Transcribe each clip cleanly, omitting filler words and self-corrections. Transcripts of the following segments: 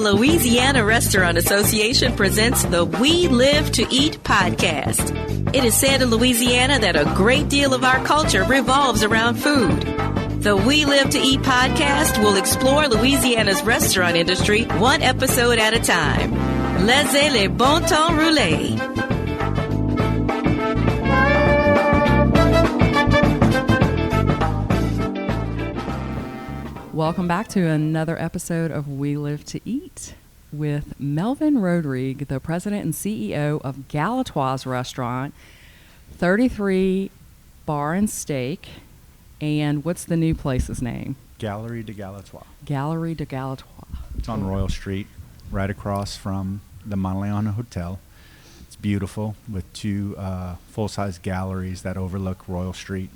The Louisiana Restaurant Association presents the We Live to Eat podcast. It is said in Louisiana that a great deal of our culture revolves around food. The We Live to Eat podcast will explore Louisiana's restaurant industry one episode at a time. Laissez les bon temps rouler. Welcome back to another episode of We Live to Eat with Melvin Rodrigue, the president and CEO of Galatoire's restaurant, 33 Bar and Steak, and what's the new place's name? Galerie de Galatoire. Galerie de Galatoire. It's on Royal Street, right across from the Montleone Hotel. It's beautiful with two full-size galleries that overlook Royal Street.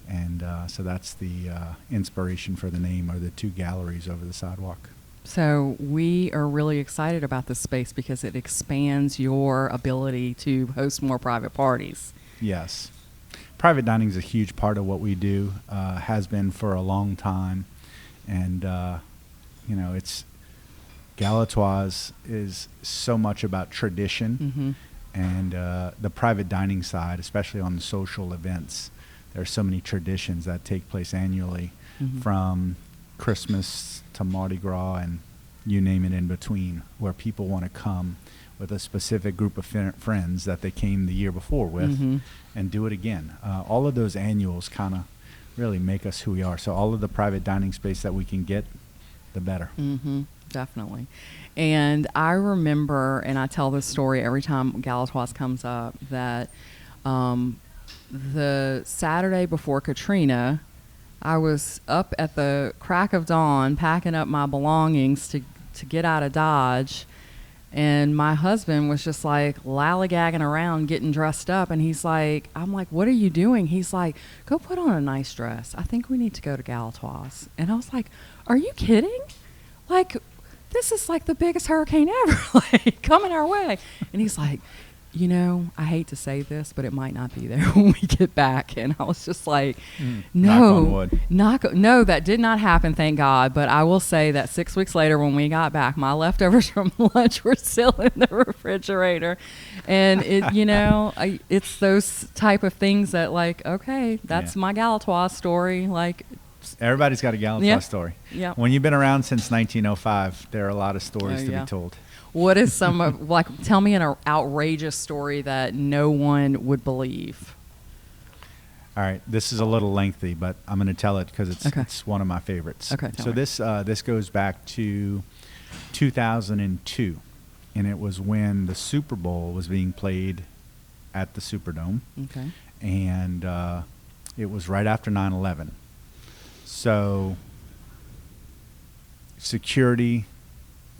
And so that's the inspiration for the name, are the two galleries over the sidewalk. So we are really excited about this space because it expands your ability to host more private parties. Yes. Private dining is a huge part of what we do, has been for a long time. And, it's Galatoire's is so much about tradition and the private dining side, especially on the social events. There are so many traditions that take place annually, from Christmas to Mardi Gras and you name it in between, where people want to come with a specific group of friends that they came the year before with and do it again. All of those annuals kind of really make us who we are. So all of the private dining space that we can get, the better. Definitely. And I remember, and I tell this story every time Galatoire's comes up, that the Saturday before Katrina, I was up at the crack of dawn packing up my belongings to get out of Dodge, and my husband was just like lollygagging around getting dressed up, and he's like, I'm like, what are you doing? He's like, go put on a nice dress. I think we need to go to Galatoire's. And I was like, are you kidding? Like, this is like the biggest hurricane ever, like coming our way. And he's like, I hate to say this, but it might not be there when we get back. And I was just like, no, no, that did not happen, thank God. But I will say that 6 weeks later when we got back, my leftovers from lunch were still in the refrigerator. And, it's those type of things that, like, okay, that's my Galatoire story. Like, everybody's got a Galatoire story. Yeah. When you've been around since 1905, there are a lot of stories to be told. What is some of, tell me an outrageous story that no one would believe. All right, this is a little lengthy, but I'm going to tell it because it's one of my favorites. Okay. So this goes back to 2002, and it was when the Super Bowl was being played at the Superdome. Okay. And it was right after 9/11. So security,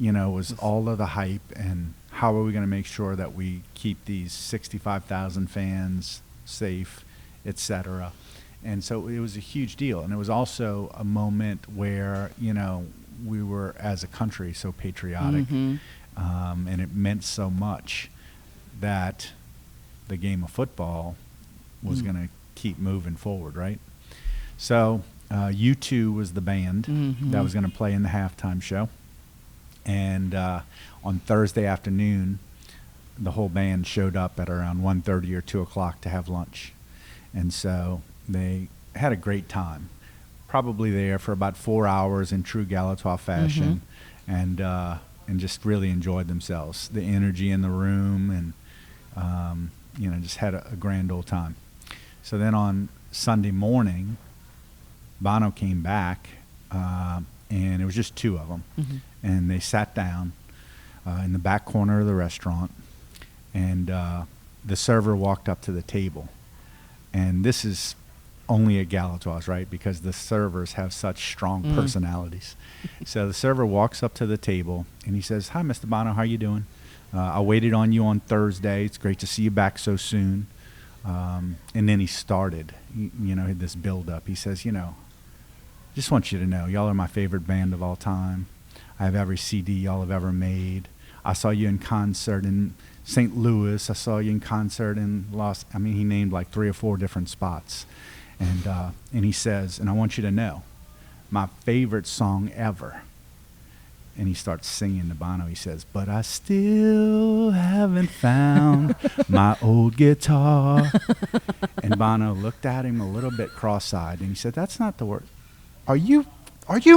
was all of the hype, and how are we going to make sure that we keep these 65,000 fans safe, etc. And so it was a huge deal. And it was also a moment where, we were, as a country, so patriotic. And it meant so much that the game of football was going to keep moving forward, right? So U2 was the band that was going to play in the halftime show. And on Thursday afternoon, the whole band showed up at around 1:30 or 2 o'clock to have lunch. And so they had a great time, probably there for about 4 hours in true Galatoire fashion, and just really enjoyed themselves, the energy in the room, and just had a grand old time. So then on Sunday morning, Bono came back, and it was just two of them. And they sat down in the back corner of the restaurant, and the server walked up to the table. And this is only at Galatoure's, right? Because the servers have such strong personalities. So the server walks up to the table, and he says, "Hi, Mr. Bono, how you doing? I waited on you on Thursday. It's great to see you back so soon." And then he started, this build-up. He says, just want you to know, y'all are my favorite band of all time. I have every CD y'all have ever made. I saw you in concert in St. Louis. I saw you in concert in he named like 3 or 4 different spots. And he says, and I want you to know, my favorite song ever and he starts singing to Bono. He says, "But I still haven't found my old guitar." And Bono looked at him a little bit cross-eyed, and he said, "That's not the word. Are you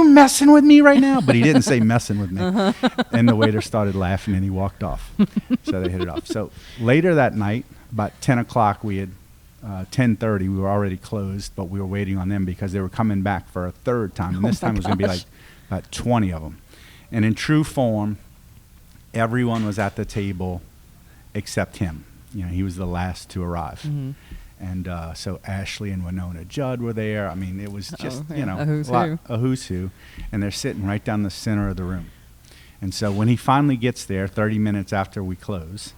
messing with me right now?" But he didn't say messing with me. And the waiter started laughing, and he walked off. So they hit it off. So later that night, about 10 o'clock, we had 10:30, we were already closed, but we were waiting on them because they were coming back for a third time. And this time it was going to be like about 20 of them. And in true form, everyone was at the table except him. You know, he was the last to arrive. Mm-hmm. And so Ashley and Winona Judd were there. I mean, it was just, a who's who. And they're sitting right down the center of the room. And so when he finally gets there, 30 minutes after we close,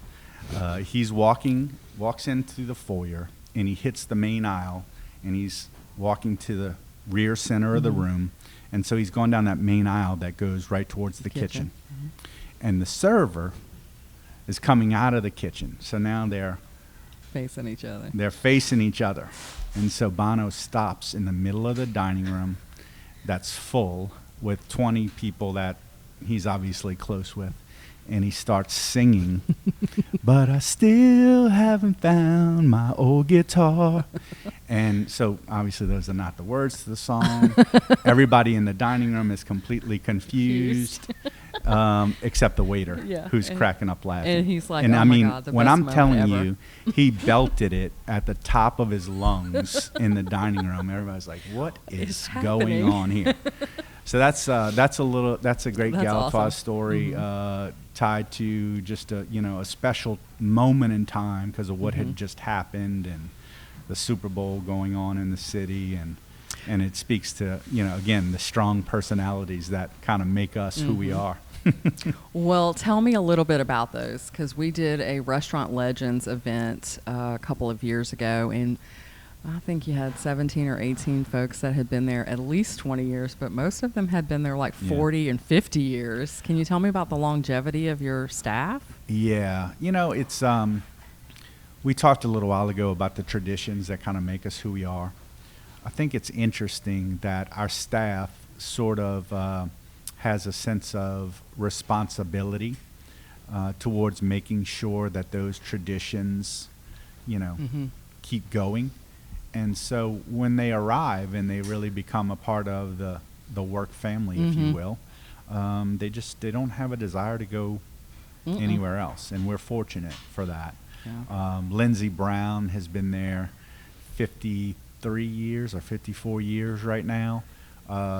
he's walks into the foyer, and he hits the main aisle, and he's walking to the rear center of the room. And so he's going down that main aisle that goes right towards the kitchen. Mm-hmm. And the server is coming out of the kitchen. So now they're facing each other. They're facing each other. And so Bono stops in the middle of the dining room that's full with 20 people that he's obviously close with. And he starts singing, "But I still haven't found my old guitar." And so obviously those are not the words to the song. Everybody in the dining room is completely confused, except the waiter, who's cracking up laughing. And he's like, and "Oh I my mean, God, the when best I'm moment telling ever." you, he belted it at the top of his lungs in the dining room. Everybody's like, "What is going on here?" So that's a great Galatoire awesome. story, tied to just a special moment in time because of what had just happened and the Super Bowl going on in the city, and it speaks to again the strong personalities that kind of make us who we are. Well, tell me a little bit about those, because we did a Restaurant Legends event a couple of years ago, and I think you had 17 or 18 folks that had been there at least 20 years, but most of them had been there like 40 and 50 years. Can you tell me about the longevity of your staff? Yeah. It's we talked a little while ago about the traditions that kind of make us who we are. I think it's interesting that our staff sort of has a sense of responsibility towards making sure that those traditions, keep going. And so when they arrive and they really become a part of the work family, if you will, they don't have a desire to go anywhere else. And we're fortunate for that. Yeah. Lindsay Brown has been there 53 years or 54 years right now.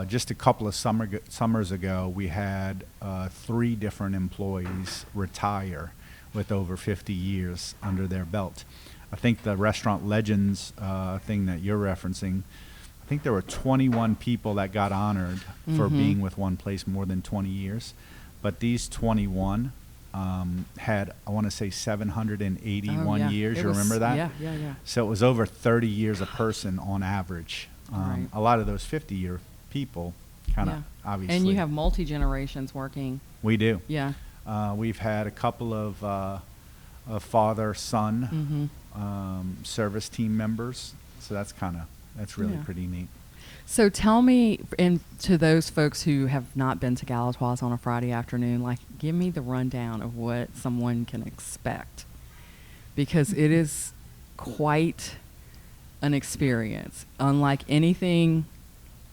Just a couple of summers ago, we had 3 different employees retire with over 50 years under their belt. I think the Restaurant Legends thing that you're referencing, I think there were 21 people that got honored for being with one place more than 20 years. But these 21 had, I want to say, 781 years. You remember that? Yeah. So it was over 30 years a person on average. Right. A lot of those 50-year people kind of obviously. And you have multi-generations working. We do. Yeah. We've had a couple of father-son service team members. So that's really pretty neat. So tell me, and to those folks who have not been to Galatoire's on a Friday afternoon, give me the rundown of what someone can expect, because it is quite an experience. Unlike anything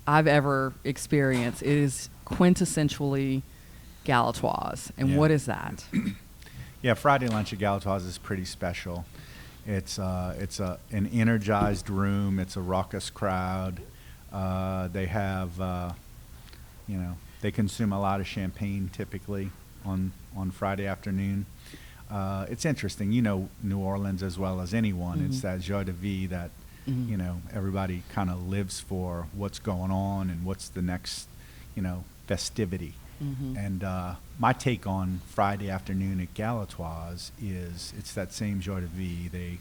I've ever experienced, it is quintessentially Galatoire's. And what is that? Yeah, Friday lunch at Galatoire's is pretty special. It's an energized room. It's a raucous crowd. They have, they consume a lot of champagne typically on Friday afternoon. It's interesting, New Orleans as well as anyone. It's that joie de vivre that, everybody kind of lives for what's going on and what's the next, festivity. And my take on Friday afternoon at Galatoire's is it's that same joie de vivre.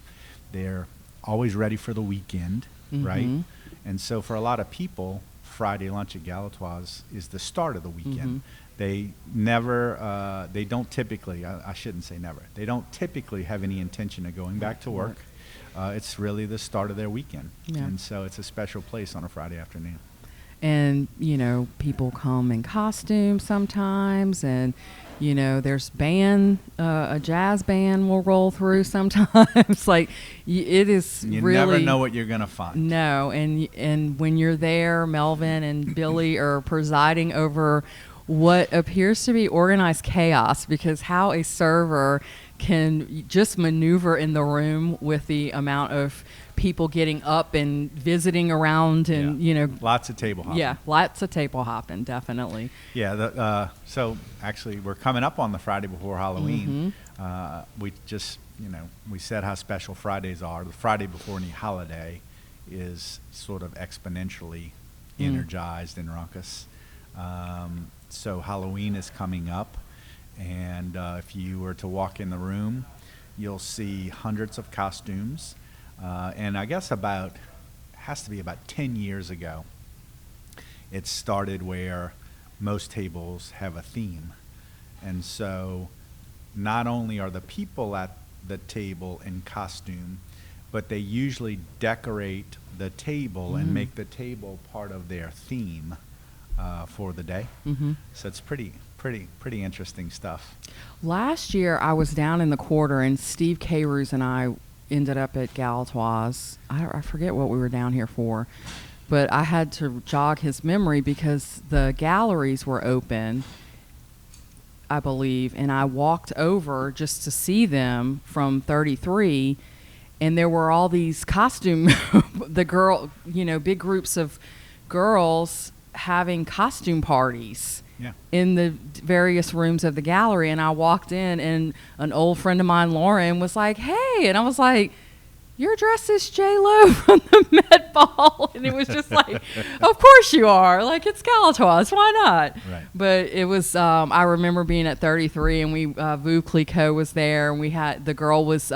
They're always ready for the weekend, right? And so for a lot of people, Friday lunch at Galatoire is the start of the weekend. They never, they don't typically, I shouldn't say never, they don't typically have any intention of going back to work. It's really the start of their weekend. And so it's a special place on a Friday afternoon. And, people come in costume sometimes, and, there's a jazz band will roll through sometimes. Like, it is you really... never know what you're going to find. No, and when you're there, Melvin and Billy are presiding over what appears to be organized chaos, because how a server can just maneuver in the room with the amount of people getting up and visiting around, and lots of table hopping. Yeah, lots of table hopping, definitely. Yeah. So actually, we're coming up on the Friday before Halloween. We just we said how special Fridays are. The Friday before any holiday is sort of exponentially energized in Ruckus. So Halloween is coming up, and if you were to walk in the room, you'll see hundreds of costumes. And I guess has to be about 10 years ago, it started where most tables have a theme. And so not only are the people at the table in costume, but they usually decorate the table and make the table part of their theme for the day. So it's pretty interesting stuff. Last year, I was down in the quarter, and Steve Carews and I ended up at Galatoire's. I forget what we were down here for, but I had to jog his memory because the galleries were open, I believe, and I walked over just to see them from 33, and there were all these costume, big groups of girls having costume parties in the various rooms of the gallery. And I walked in, and an old friend of mine, Lauren, was like, "Hey," and I was like, "You're dressed as J-Lo from the Met Ball." And it was just like, of course you are. Like, it's Galatoire. Why not? Right. But it was, I remember being at 33, and Veuve Clicquot was there, and we had, the girl was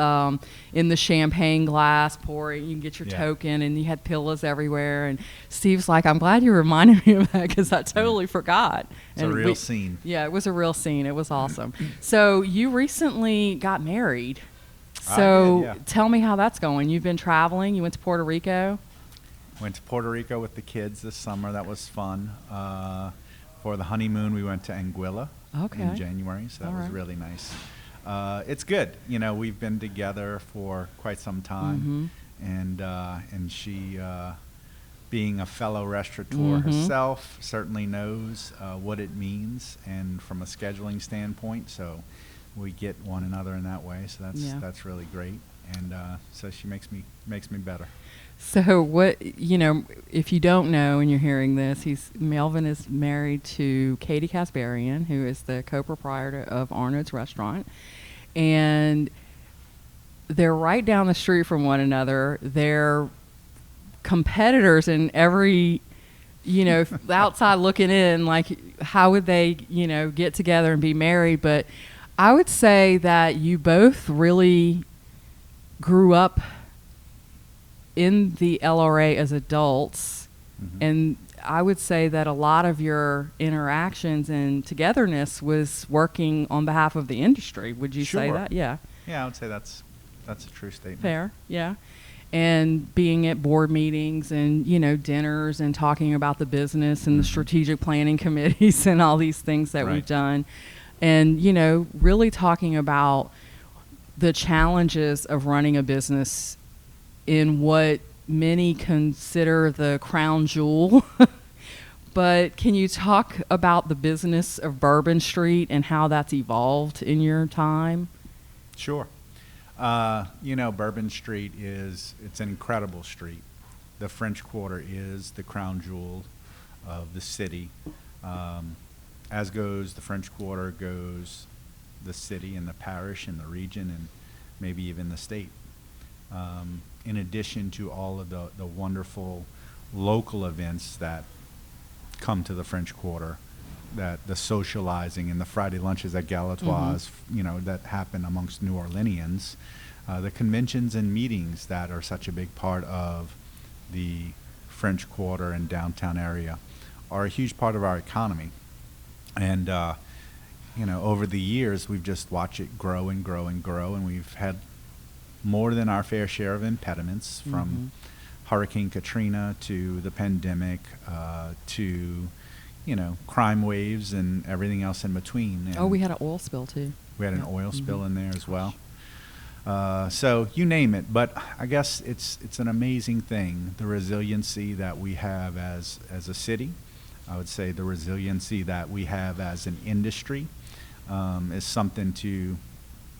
in the champagne glass pouring. You can get your token, and you had pillows everywhere. And Steve's like, "I'm glad you reminded me of that, because I totally forgot." It's a real scene. Yeah, it was a real scene. It was awesome. So you recently got married. So tell me how that's going. You've been traveling. You went to Puerto Rico. Went to Puerto Rico with the kids this summer. That was fun. For the honeymoon, we went to Anguilla in January, so that was really nice. It's good. We've been together for quite some time, and she, being a fellow restaurateur herself, certainly knows what it means, and from a scheduling standpoint, so we get one another in that way. So that's really great, and so she makes me better. So what, if you don't know and you're hearing this, Melvin is married to Katie Kasparian, who is the co-proprietor of Arnold's Restaurant, and they're right down the street from one another. They're competitors in every, outside looking in, like, how would they, get together and be married? But I would say that you both really grew up in the LRA as adults, and I would say that a lot of your interactions and togetherness was working on behalf of the industry. Would you say that? Yeah. Yeah, I would say that's a true statement. Fair, yeah. And being at board meetings and, dinners and talking about the business and the strategic planning committees and all these things that we've done. And, really talking about the challenges of running a business in what many consider the crown jewel. But can you talk about the business of Bourbon Street and how that's evolved in your time? Sure. Bourbon Street it's an incredible street. The French Quarter is the crown jewel of the city. As goes the French Quarter, goes the city and the parish and the region and maybe even the state. In addition to all of the wonderful local events that come to the French Quarter, that the socializing and the Friday lunches at Galatoire's, that happen amongst New Orleanians, the conventions and meetings that are such a big part of the French Quarter and downtown area are a huge part of our economy. And, over the years, we've just watched it grow and grow and grow, and we've had more than our fair share of impediments, from Hurricane Katrina to the pandemic to, crime waves and everything else in between. And we had an oil spill too. we had an oil spill in there as well. So you name it, but I guess it's an amazing thing, the resiliency that we have as a city. I would say the resiliency that we have as an industry is something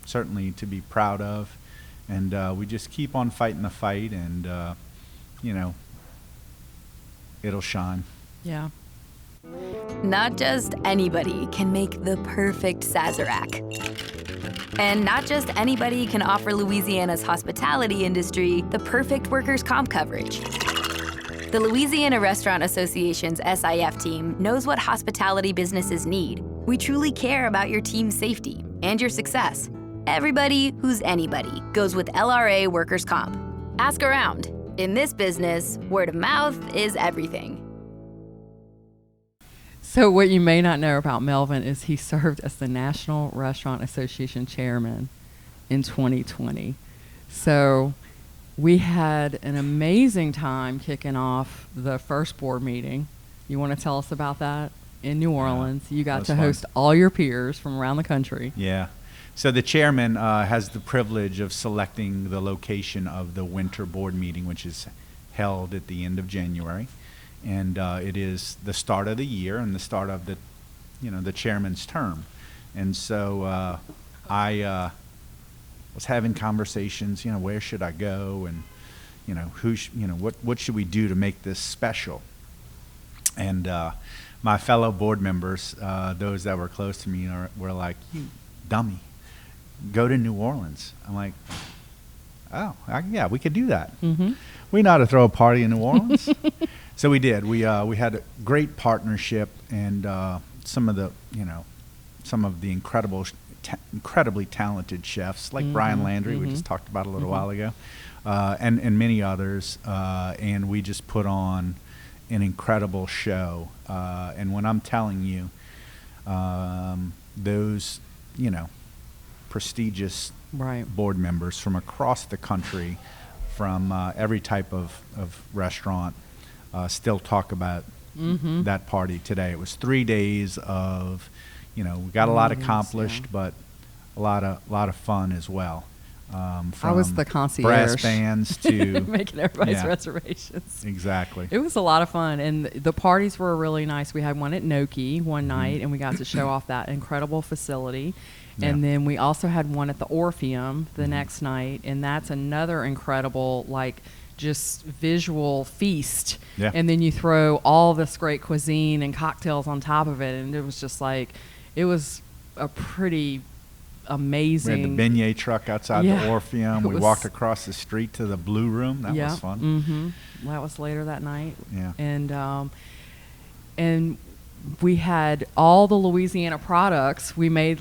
certainly to be proud of, and we just keep on fighting the fight, and it'll shine. Yeah. Not just anybody can make the perfect Sazerac. And not just anybody can offer Louisiana's hospitality industry the perfect workers' comp coverage. The Louisiana Restaurant Association's SIF team knows what hospitality businesses need. We truly care about your team's safety and your success. Everybody who's anybody goes with LRA workers' comp. Ask around. In this business, word of mouth is everything. So what you may not know about Melvin is he served as the National Restaurant Association chairman in 2020. So we had an amazing time kicking off the first board meeting. You want to tell us about that? In New Orleans. You got to host all your peers from around the country. Yeah. So the chairman has the privilege of selecting the location of the winter board meeting, which is held at the end of January. And it is the start of the year and the start of the chairman's term. And so I was having conversations, where should I go, and what should we do to make this special? And my fellow board members, those that were close to me, were like, "You dummy, go to New Orleans." I'm like, "Oh, yeah, we could do that. Mm-hmm. We know how to throw a party in New Orleans." So we did. We had a great partnership, and some of the incredibly talented chefs like Brian Landry, we just talked about a little while ago, and many others, and we just put on an incredible show. And when I'm telling you, those prestigious board members from across the country, from every type of restaurant, still talk about that party today. It was 3 days of, we got a lot accomplished, but a lot of fun as well. I was the concierge. Brass bands to making everybody's reservations. Exactly. It was a lot of fun, and the parties were really nice. We had one at Noki one night, and we got to show off that incredible facility. And then we also had one at the Orpheum the next night, and that's another incredible, just visual feast. Yeah. And then you throw all this great cuisine and cocktails on top of it, and it was just it was a pretty amazing. We had the beignet truck outside the Orpheum. We walked across the street to the Blue Room. That was fun. Mm-hmm. That was later that night. Yeah. And we had all the Louisiana products. We made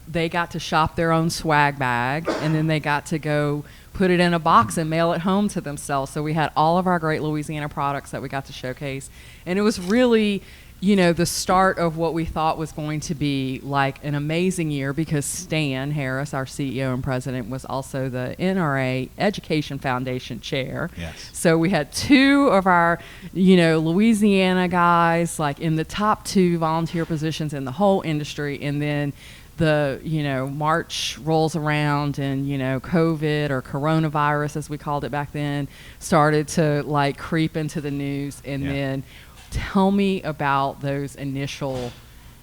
they got to shop their own swag bag, and then they got to go put it in a box and mail it home to themselves. So we had all of our great Louisiana products that we got to showcase. And it was really, the start of what we thought was going to be an amazing year, because Stan Harris, our CEO and president, was also the NRA Education Foundation chair. Yes. So we had two of our, Louisiana guys, in the top 2 volunteer positions in the whole industry. And then the March rolls around, and COVID, or coronavirus as we called it back then, started to creep into the news. And then tell me about those initial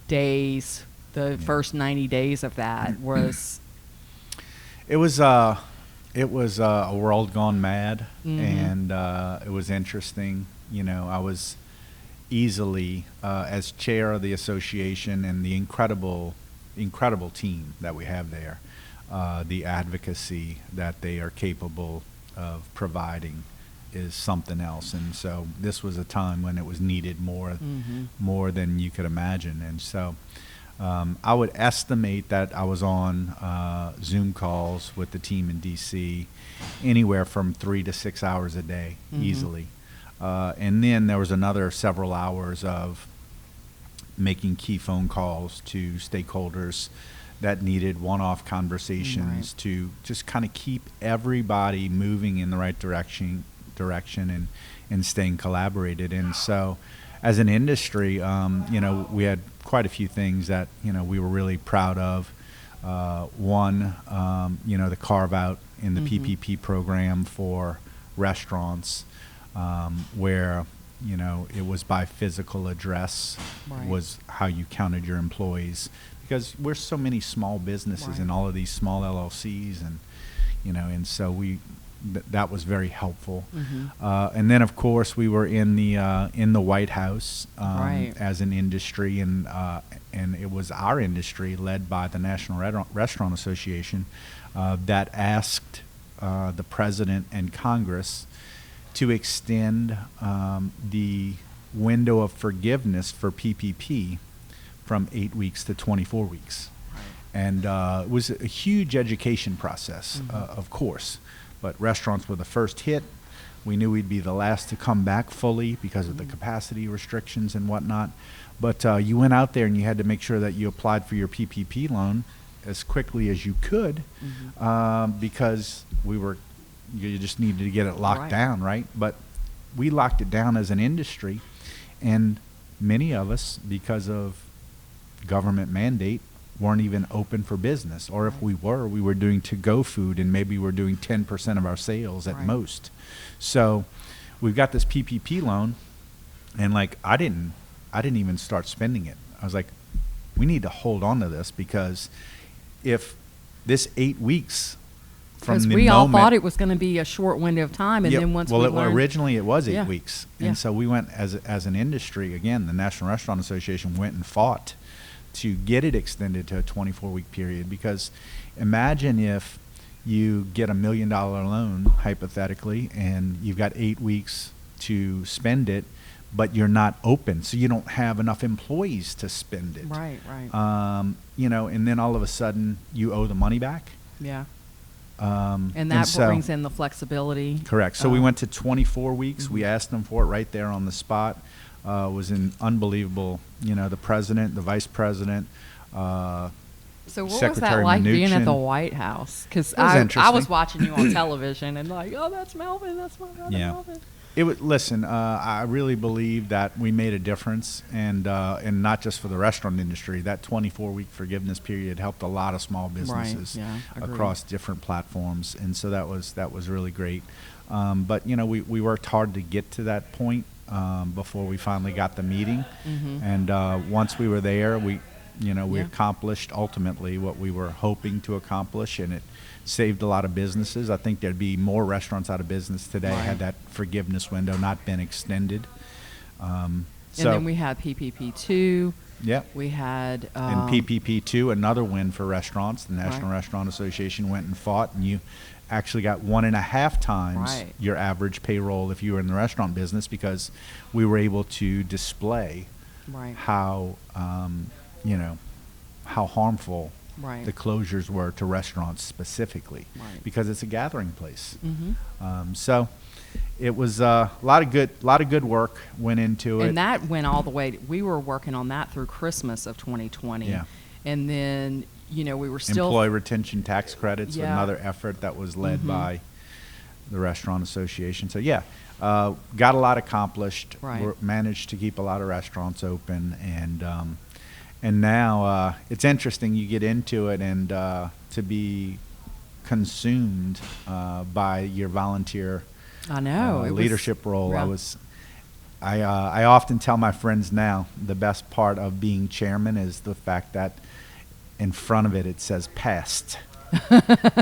days, the first 90 days of that. It was a world gone mad, and it was interesting. I was easily, as chair of the association, and the incredible team that we have there, the advocacy that they are capable of providing is something else. And so this was a time when it was needed more than you could imagine. And so I would estimate that I was on Zoom calls with the team in DC anywhere from 3 to 6 hours a day, easily. And then there was another several hours of making key phone calls to stakeholders that needed one-off conversations to just kind of keep everybody moving in the right direction, direction and staying collaborated. And so as an industry, we had quite a few things that, we were really proud of. One, the carve out in the PPP program for restaurants, where, it was by physical address was how you counted your employees, because we're so many small businesses and all of these small LLCs, and, and so that was very helpful. And then, of course, we were in the White House as an industry, and it was our industry led by the National Restaurant Association that asked the President and Congress to extend the window of forgiveness for PPP from 8 weeks to 24 weeks. And it was a huge education process, of course. But restaurants were the first hit. We knew we'd be the last to come back fully because of the capacity restrictions and whatnot. But you went out there and you had to make sure that you applied for your PPP loan as quickly as you could, because you just needed to get it locked down, right? But we locked it down as an industry, and many of us, because of government mandate, weren't even open for business. Or if we were doing to-go food, and maybe we're doing 10% of our sales at most. So we've got this PPP loan, and I didn't even start spending it. I was like, we need to hold on to this, because if this 8 weeks from the moment, we all thought it was going to be a short window of time, and then once we learned, originally it was 8 weeks, and so we went as an industry. Again, the National Restaurant Association went and fought to get it extended to a 24-week period, because imagine if you get $1 million loan, hypothetically, and you've got 8 weeks to spend it, but you're not open, so you don't have enough employees to spend it. Right. And then all of a sudden you owe the money back. Yeah. And that brings in the flexibility. Correct. So we went to 24 weeks. We asked them for it right there on the spot. Was an unbelievable, the president, the vice president, so what Secretary was that like Mnuchin. being at the White House? Because I was watching you on television and that's Melvin, that's my brother Melvin. It was, listen, I really believe that we made a difference, and not just for the restaurant industry. That 24-week forgiveness period helped a lot of small businesses across different platforms, and so that was really great. But we worked hard to get to that point before we finally got the meeting, and once we were there, we accomplished ultimately what we were hoping to accomplish, and it saved a lot of businesses. I think there'd be more restaurants out of business today had that forgiveness window not been extended. And then we had PPP2. Yeah. We had... and PPP2, another win for restaurants. The National Restaurant Association went and fought, and you actually got 1.5 times your average payroll if you were in the restaurant business, because we were able to display how, how harmful the closures were to restaurants specifically, because it's a gathering place. So it was a lot of good work went into it, and that went all the way. We were working on that through Christmas of 2020, and then we were still employee retention tax credits, another effort that was led by the Restaurant Association. So got a lot accomplished. Managed to keep a lot of restaurants open, and now it's interesting. You get into it, and to be consumed by your volunteer leadership role. I often tell my friends now, the best part of being chairman is the fact that in front of it says past.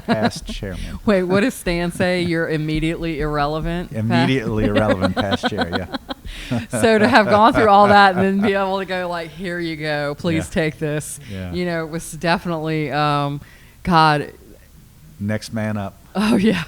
Past chairman. Wait, what does Stan say? You're immediately irrelevant? Immediately irrelevant past chair, So to have gone through all that and then be able to go here you go, please take this. It was definitely, God. Next man up. Oh, yeah.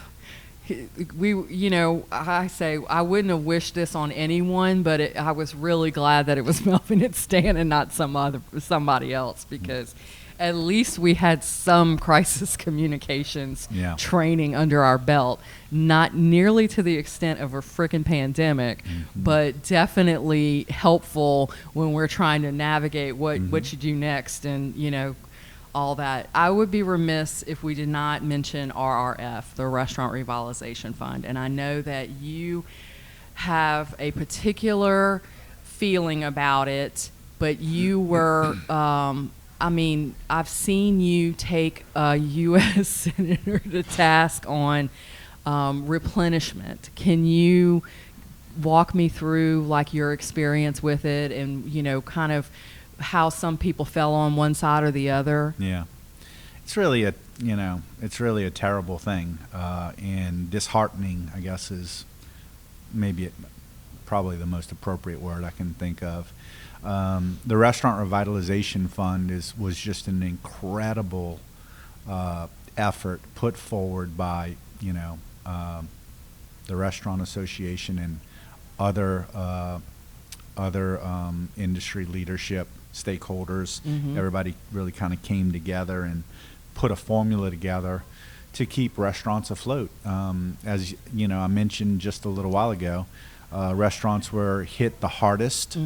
I say I wouldn't have wished this on anyone, but I was really glad that it was Melvin and Stan and not somebody else, because at least we had some crisis communications training under our belt. Not nearly to the extent of a freaking pandemic, but definitely helpful when we're trying to navigate what you do next. And, all that. I would be remiss if we did not mention RRF, the Restaurant Revitalization Fund. And I know that you have a particular feeling about it, but you were, I've seen you take a U.S. Senator to task on replenishment. Can you walk me through like your experience with it and, kind of how some people fell on one side or the other? Yeah. It's really a terrible thing, and disheartening, I guess, is probably the most appropriate word I can think of. The Restaurant Revitalization Fund was just an incredible effort put forward by the Restaurant Association and other industry leadership, stakeholders. Everybody really kind of came together and put a formula together to keep restaurants afloat. As I mentioned just a little while ago, restaurants were hit the hardest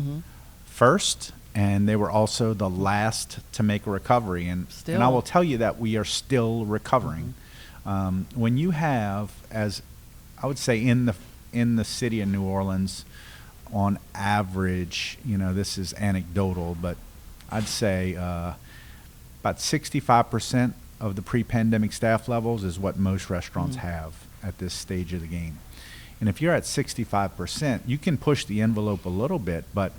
first, and they were also the last to make a recovery. And I will tell you that we are still recovering. When you have, as I would say, in the city of New Orleans, on average, this is anecdotal, but I'd say about 65% of the pre-pandemic staff levels is what most restaurants have at this stage of the game. And if you're at 65%, you can push the envelope a little bit, but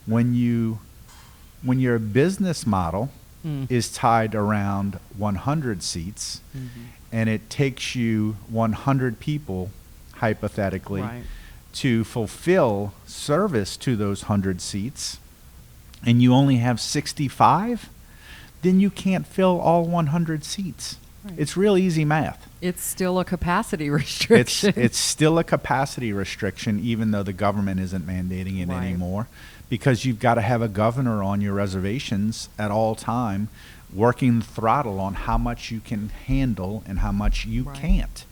when your business model is tied around 100 seats, and it takes you 100 people, hypothetically, to fulfill service to those 100 seats, and you only have 65, then you can't fill all 100 seats. It's real easy math. It's still a capacity restriction. It's still a capacity restriction, even though the government isn't mandating it anymore, because you've got to have a governor on your reservations at all time, working the throttle on how much you can handle and how much you can't.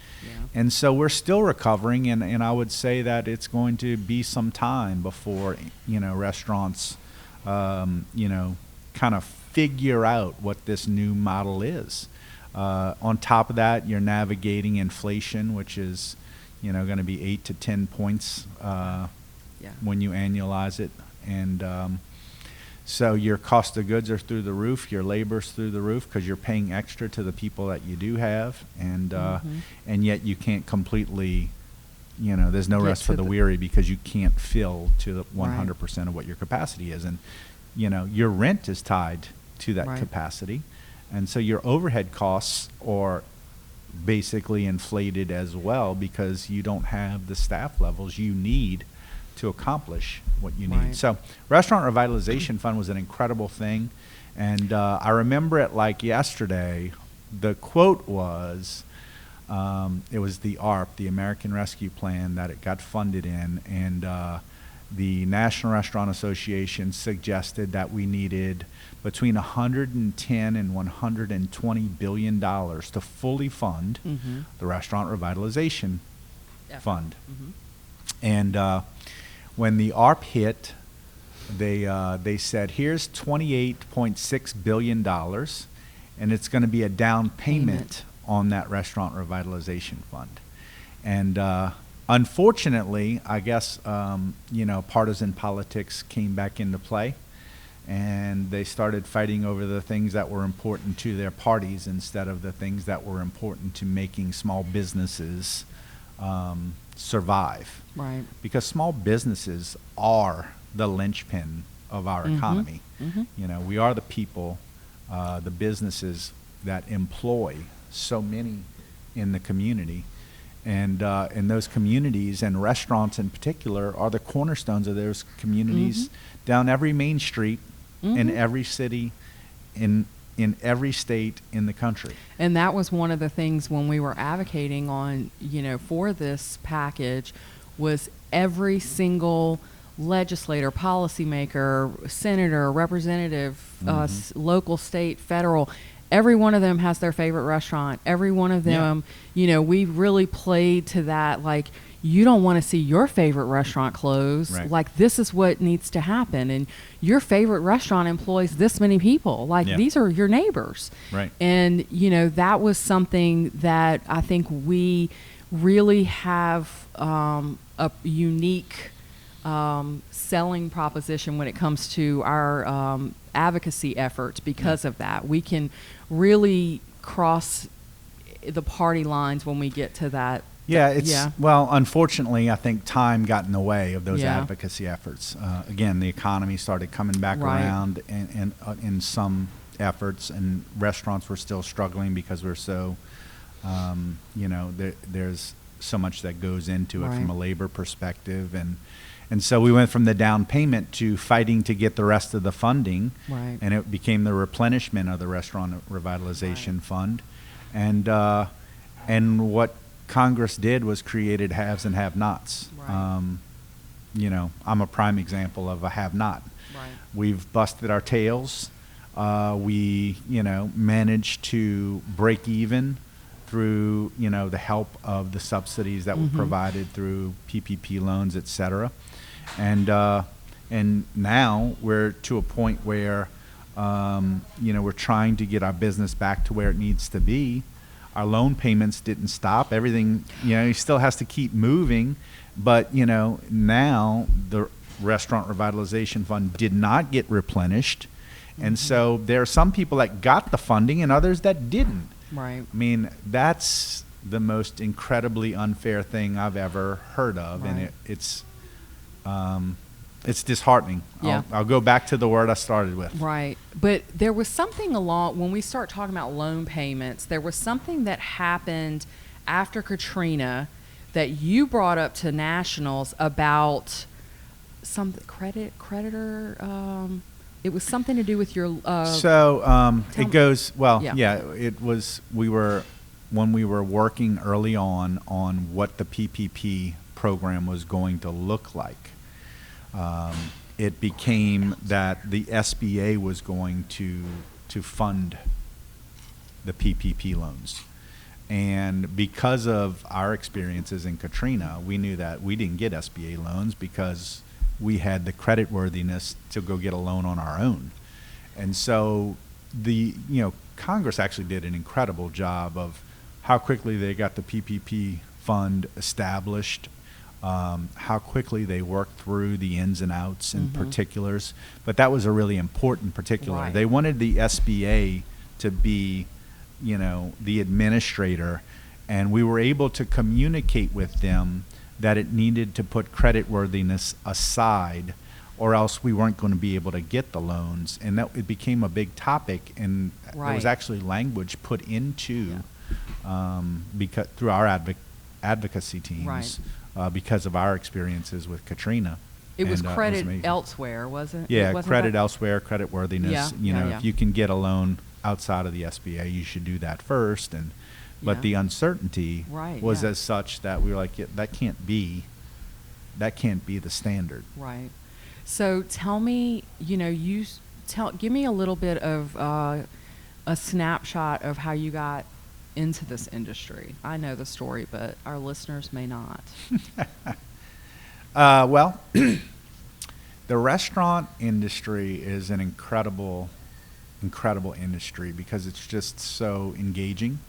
And so we're still recovering, and I would say that it's going to be some time before restaurants kind of figure out what this new model is. On top of that, you're navigating inflation, which is going to be 8 to 10 points when you annualize it, and so your cost of goods are through the roof, your labor's through the roof because you're paying extra to the people that you do have, and yet you can't completely, there's no rest for the weary because you can't fill to 100% of what your capacity is, and your rent is tied to that capacity, and so your overhead costs are basically inflated as well because you don't have the staff levels you need to accomplish what you need. So Restaurant Revitalization Fund was an incredible thing, and I remember it like yesterday. The quote was, it was the ARP, the American Rescue Plan, that it got funded in, and the National Restaurant Association suggested that we needed between $110 and $120 billion to fully fund the Restaurant Revitalization Fund. And when the ARP hit, they said, here's $28.6 billion, and it's going to be a down payment on that Restaurant Revitalization Fund. And unfortunately, I guess, partisan politics came back into play, and they started fighting over the things that were important to their parties instead of the things that were important to making small businesses survive. Because small businesses are the linchpin of our economy. We are the people, the businesses that employ so many in the community, and those communities and restaurants in particular are the cornerstones of those communities down every main street in every city in every state in the country. And that was one of the things when we were advocating on, for this package, was every single legislator, policymaker, senator, representative, local, state, federal, every one of them has their favorite restaurant. Every one of them, we really played to that, like, you don't want to see your favorite restaurant close. Right. Like, this is what needs to happen. And your favorite restaurant employs this many people. Like, these are your neighbors. Right. And, that was something that I think we really have a unique selling proposition when it comes to our advocacy efforts because of that. We can really cross the party lines when we get to that. Well, unfortunately, I think time got in the way of those advocacy efforts. Again, the economy started coming back around and in some efforts, and restaurants were still struggling because we're so, there's so much that goes into it from a labor perspective. And so we went from the down payment to fighting to get the rest of the funding, and it became the replenishment of the Restaurant Revitalization Fund. And what Congress did was created haves and have-nots. I'm a prime example of a have-not. We've busted our tails. We managed to break even through the help of the subsidies that were provided through PPP loans, et cetera. And now we're to a point where we're trying to get our business back to where it needs to be. Our loan payments didn't stop. Everything, he still has to keep moving. But, now the Restaurant Revitalization Fund did not get replenished. And so there are some people that got the funding and others that didn't. Right. I mean, that's the most incredibly unfair thing I've ever heard of. And it's disheartening. Yeah. I'll go back to the word I started with. Right. But there was something when we start talking about loan payments, there was something that happened after Katrina that you brought up to nationals about some creditor. It was something to do with your. It goes, it was, when we were working early on what the PPP program was going to look like. It became that the SBA was going to fund the PPP loans. And because of our experiences in Katrina, we knew that we didn't get SBA loans because we had the creditworthiness to go get a loan on our own. And so Congress actually did an incredible job of how quickly they got the PPP fund established, how quickly they worked through the ins and outs and particulars. But that was a really important particular. Right. They wanted the SBA to be, the administrator, and we were able to communicate with them that it needed to put creditworthiness aside, or else we weren't going to be able to get the loans. And that it became a big topic, and there was actually language put into because through our advocacy teams because of our experiences with Katrina. It was credit elsewhere, wasn't it? Yeah, wasn't credit that? elsewhere, creditworthiness. If you can get a loan outside of the SBA, you should do that first. But the uncertainty was as such that we were like, that can't be the standard. Right. So tell me, give me a little bit of a snapshot of how you got into this industry. I know the story, but our listeners may not. Well, the restaurant industry is an incredible industry because it's just so engaging.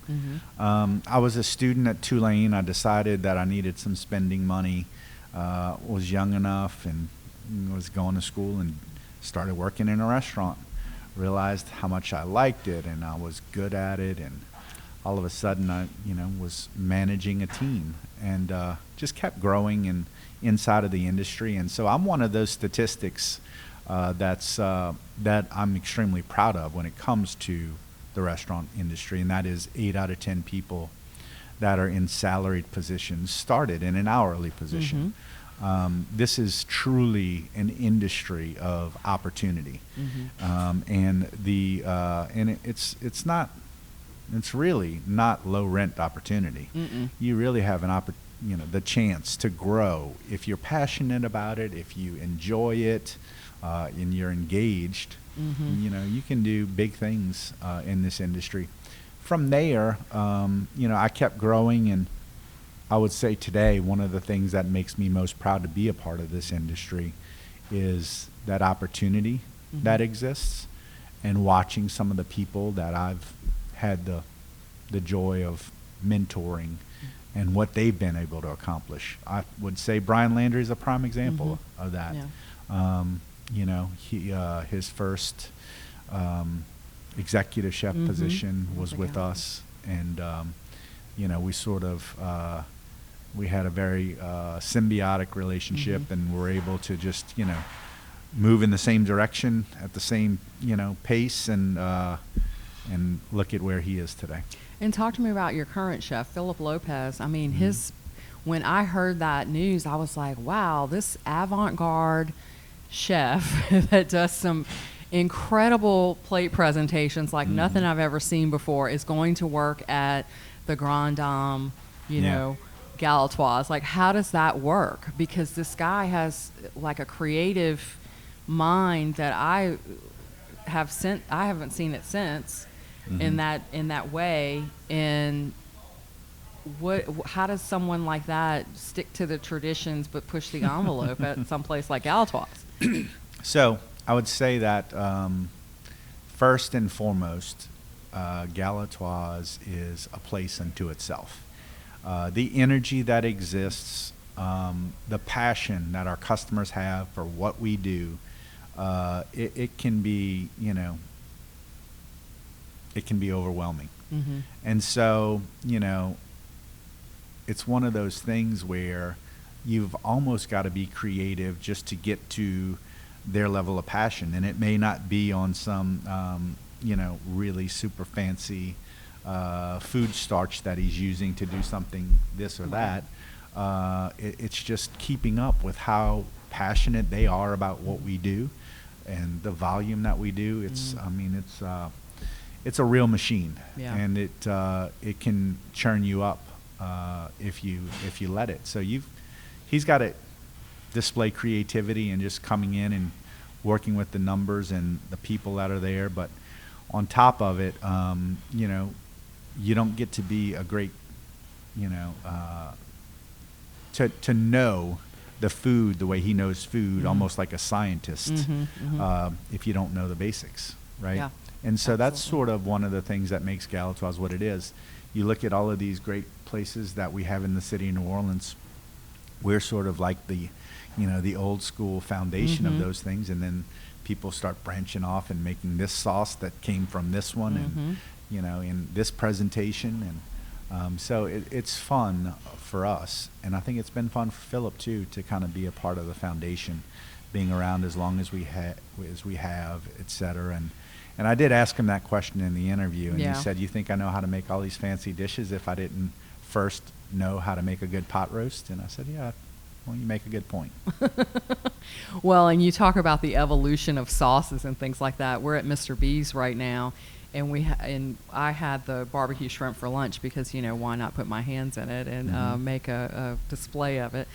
I was a student at Tulane. I decided that I needed some spending money. Was young enough and was going to school and started working in a restaurant. Realized how much I liked it and I was good at it, and all of a sudden I was managing a team and just kept growing inside of the industry. And so I'm one of those statistics that I'm extremely proud of when it comes to the restaurant industry, and that is 8 out of 10 people that are in salaried positions started in an hourly position. This is truly an industry of opportunity, and it's really not low rent opportunity. You really have the chance to grow if you're passionate about it, if you enjoy it. and you're engaged, you know, you can do big things in this industry. From there, you know, I kept growing, and I would say today one of the things that makes me most proud to be a part of this industry is that opportunity that exists, and watching some of the people that I've had the joy of mentoring and what they've been able to accomplish. I would say Brian Landry is a prime example of that. Yeah. You know, his first executive chef position was with us, and you know, we sort of we had a very symbiotic relationship, and were able to just, you know, move in the same direction at the same, you know, pace, and look at where he is today. And talk to me about your current chef, Philip Lopez. I mean, when I heard that news, I was like, wow, this avant-garde chef that does some incredible plate presentations like nothing I've ever seen before is going to work at the Grand Dame, you know, Galatoire. Like, how does that work? Because this guy has like a creative mind that I haven't seen it since in that way. And how does someone like that stick to the traditions but push the envelope at some place like Galatoire? So I would say that first and foremost, Galatoire is a place unto itself. The energy that exists, the passion that our customers have for what we do, it can be, you know, it can be overwhelming. And so, you know, it's one of those things where you've almost got to be creative just to get to their level of passion. And it may not be on some, you know, really super fancy food starch that he's using to do something this or that. It's just keeping up with how passionate they are about what we do and the volume that we do. It's, I mean, it's a real machine, and it can churn you up if you let it. So he's got to display creativity and just coming in and working with the numbers and the people that are there. But on top of it, you know, you don't get to be a great, you know, to know the food the way he knows food, almost like a scientist, if you don't know the basics, right? Yeah, and so absolutely. That's sort of one of the things that makes Galatoire what it is. You look at all of these great places that we have in the city of New Orleans, we're sort of like the, you know, the old school foundation of those things, and then people start branching off and making this sauce that came from this one, and, you know, in this presentation, and so it's fun for us, and I think it's been fun for Philip too to kind of be a part of the foundation, being around as long as we have, et cetera. And I did ask him that question in the interview, and he said, "You think I know how to make all these fancy dishes if I didn't first know how to make a good pot roast?" And I said, "Yeah, well, you make a good point." Well, and you talk about the evolution of sauces and things like that. We're at Mr. B's right now, and I had the barbecue shrimp for lunch because, you know, why not put my hands in it and make a display of it.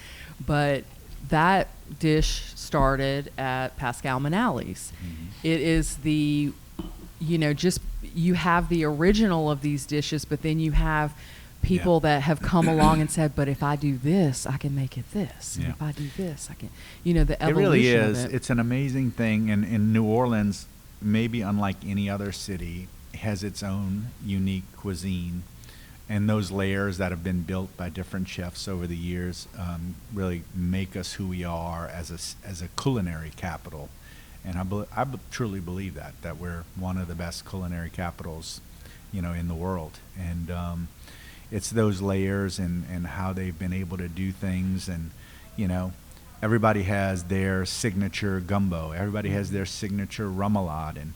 But that dish started at Pascal Manali's. It is the, you know, just you have the original of these dishes, but then you have people that have come along and said, but if I do this, I can make it this. And if I do this, I can, you know, the evolution It really is. of it. It's an amazing thing. And in New Orleans, maybe unlike any other city, has its own unique cuisine. And those layers that have been built by different chefs over the years really make us who we are as a culinary capital. And I truly believe that we're one of the best culinary capitals, you know, in the world. And it's those layers and how they've been able to do things. And, you know, everybody has their signature gumbo. Everybody has their signature remoulade.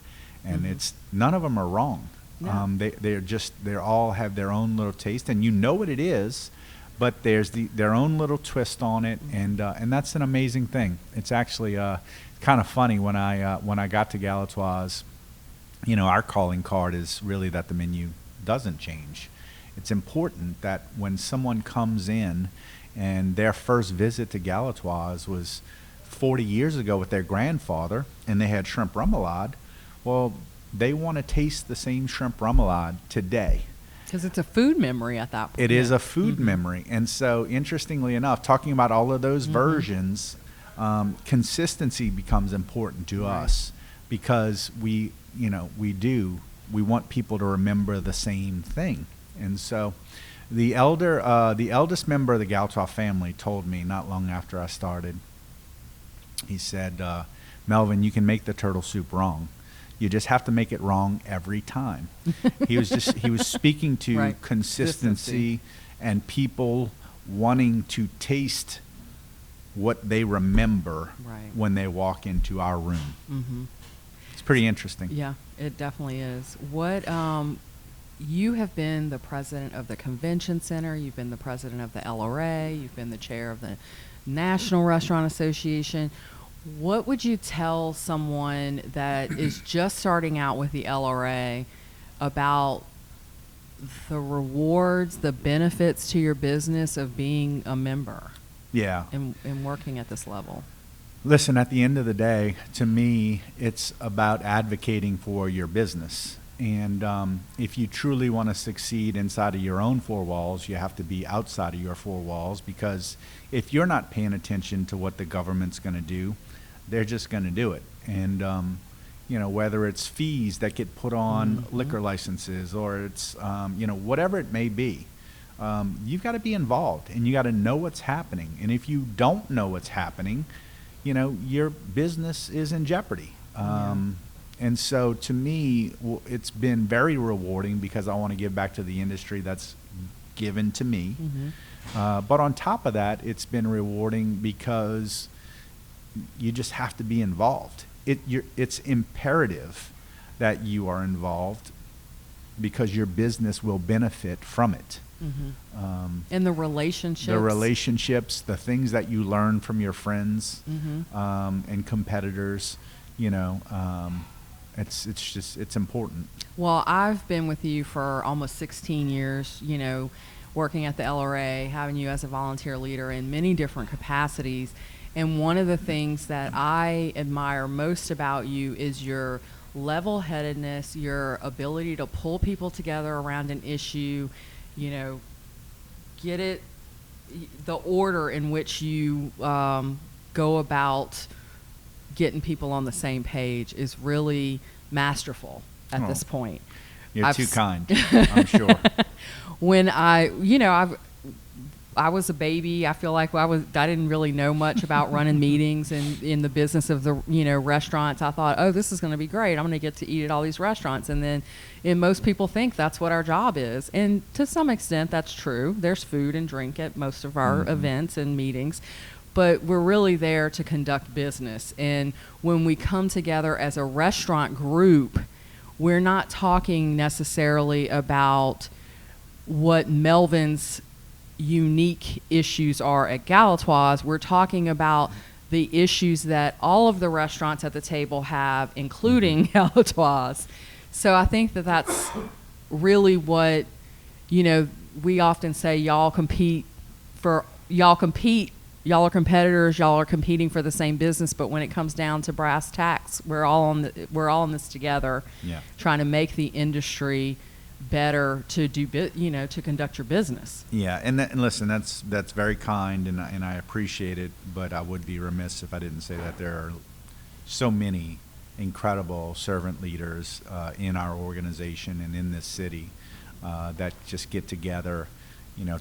And it's none of them are wrong. No. They're all have their own little taste, and you know what it is, but there's their own little twist on it, and that's an amazing thing. It's actually kind of funny when I got to Galatoire's, you know, our calling card is really that the menu doesn't change. It's important that when someone comes in, and their first visit to Galatoire's was 40 years ago with their grandfather, and they had shrimp remoulade. Well, they want to taste the same shrimp remoulade today. Because it's a food memory at that point. It is a food memory. And so, interestingly enough, talking about all of those versions, consistency becomes important to us, because we want people to remember the same thing. And so the eldest member of the Galatoire family told me not long after I started, he said, Melvin, you can make the turtle soup wrong. You just have to make it wrong every time. He was speaking to consistency and people wanting to taste what they remember when they walk into our room. It's pretty interesting. Yeah, it definitely is. What you have been the president of the convention center, you've been the president of the LRA, you've been the chair of the National Restaurant Association. What would you tell someone that is just starting out with the LRA about the rewards, the benefits to your business of being a member? Yeah. And working at this level? Listen, at the end of the day, to me, it's about advocating for your business. And if you truly want to succeed inside of your own four walls, you have to be outside of your four walls, because if you're not paying attention to what the government's going to do, they're just going to do it. And, whether it's fees that get put on liquor licenses, or it's, whatever it may be, you've got to be involved, and you got to know what's happening. And if you don't know what's happening, your business is in jeopardy. And so to me, it's been very rewarding, because I want to give back to the industry that's given to me. But on top of that, it's been rewarding because you just have to be involved. It's imperative that you are involved, because your business will benefit from it. And the relationships. The things that you learn from your friends and competitors, it's important. Well, I've been with you for almost 16 years, working at the LRA, having you as a volunteer leader in many different capacities. And one of the things that I admire most about you is your level-headedness, your ability to pull people together around an issue, get it, the order in which you go about getting people on the same page is really masterful at this point. You're too kind, I'm sure. When I was a baby, I feel like I didn't really know much about running meetings and in the business of the restaurants. I thought, oh, this is going to be great. I'm going to get to eat at all these restaurants. And most people think that's what our job is. And to some extent, that's true. There's food and drink at most of our events and meetings. But we're really there to conduct business. And when we come together as a restaurant group, we're not talking necessarily about what Melvin's unique issues are at Galatoire's. We're talking about the issues that all of the restaurants at the table have, including Galatoure's. So I think that that's really what, we often say, y'all are competitors, y'all are competing for the same business, but when it comes down to brass tacks, we're all in this together, trying to make the industry better to to conduct your business. Yeah, and listen, that's very kind, and I appreciate it, but I would be remiss if I didn't say that there are so many incredible servant leaders in our organization and in this city that just get together,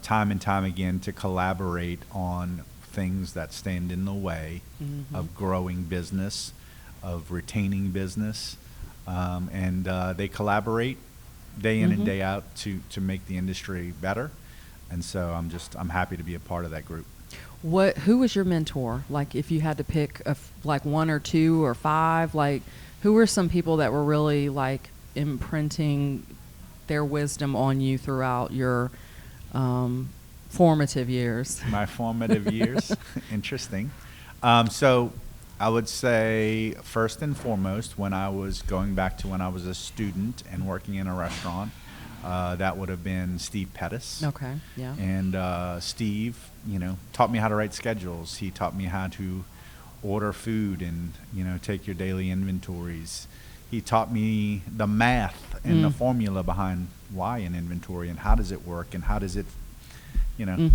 time and time again to collaborate on things that stand in the way of growing business, of retaining business, and they collaborate day in and day out to make the industry better. And so I'm happy to be a part of that group. Who was your mentor? Like, if you had to pick one or two or five, who were some people that were really imprinting their wisdom on you throughout your formative years? My formative years? Interesting. So I would say, first and foremost, when I was a student and working in a restaurant, that would have been Steve Pettis. Okay, yeah. And Steve, taught me how to write schedules. He taught me how to order food and, take your daily inventories. He taught me the math and the formula behind why an inventory and how does it work and how does it,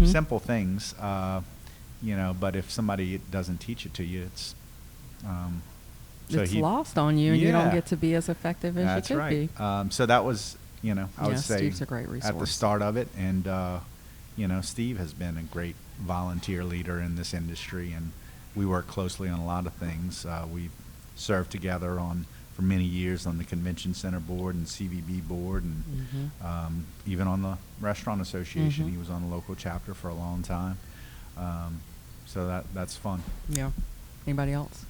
simple things, but if somebody doesn't teach it to you, it's lost on you and you don't get to be as effective as that's you could right. be. So that was, I would say Steve's a great resource. at the start of it. And, Steve has been a great volunteer leader in this industry, and we work closely on a lot of things. We've served together for many years on the Convention Center board and CVB board, and even on the Restaurant Association. He was on the local chapter for a long time. So that's fun. Yeah. Anybody else?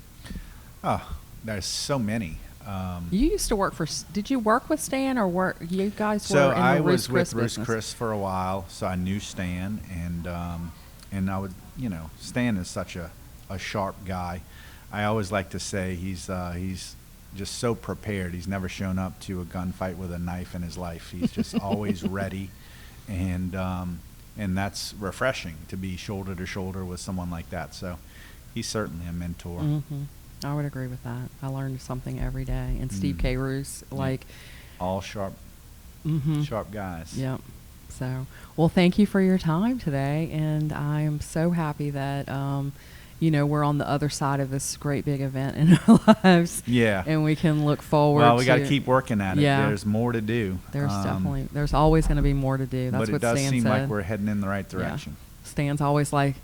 Oh, there's so many. You used to work did you work with Stan, or you guys so were in the I Ruth's was with Chris Ruth's business? Chris for a while, so I knew Stan, and I would, Stan is such a sharp guy. I always like to say he's just so prepared. He's never shown up to a gunfight with a knife in his life. He's just always ready, and that's refreshing to be shoulder to shoulder with someone like that. So he's certainly a mentor. I would agree with that. I learned something every day. And Steve K. Roos, all sharp guys. Yep. So, well, thank you for your time today, and I am so happy that we're on the other side of this great big event in our lives. Yeah. And we can look forward. Well, we got to keep working at it. Yeah. There's more to do. There's always going to be more to do. That's but what it does Stan seem said. like we're heading in the right direction. Yeah. Stan's always like,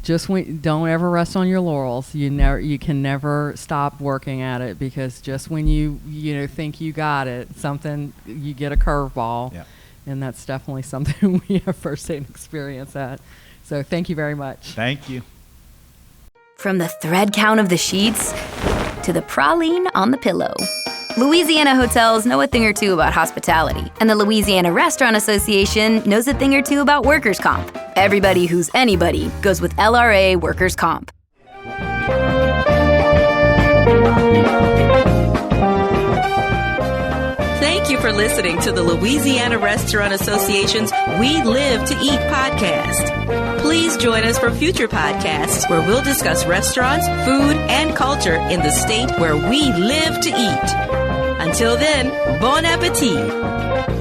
don't ever rest on your laurels. You can never stop working at it, because just when you think you got it, you get a curveball. Yeah. And that's definitely something we have firsthand experience at. So thank you very much. Thank you. From the thread count of the sheets to the praline on the pillow, Louisiana hotels know a thing or two about hospitality, and the Louisiana Restaurant Association knows a thing or two about workers' comp. Everybody who's anybody goes with LRA Workers' Comp. Thank you for listening to the Louisiana Restaurant Association's We Live to Eat podcast. Please join us for future podcasts where we'll discuss restaurants, food, and culture in the state where we live to eat. Until then, bon appetit.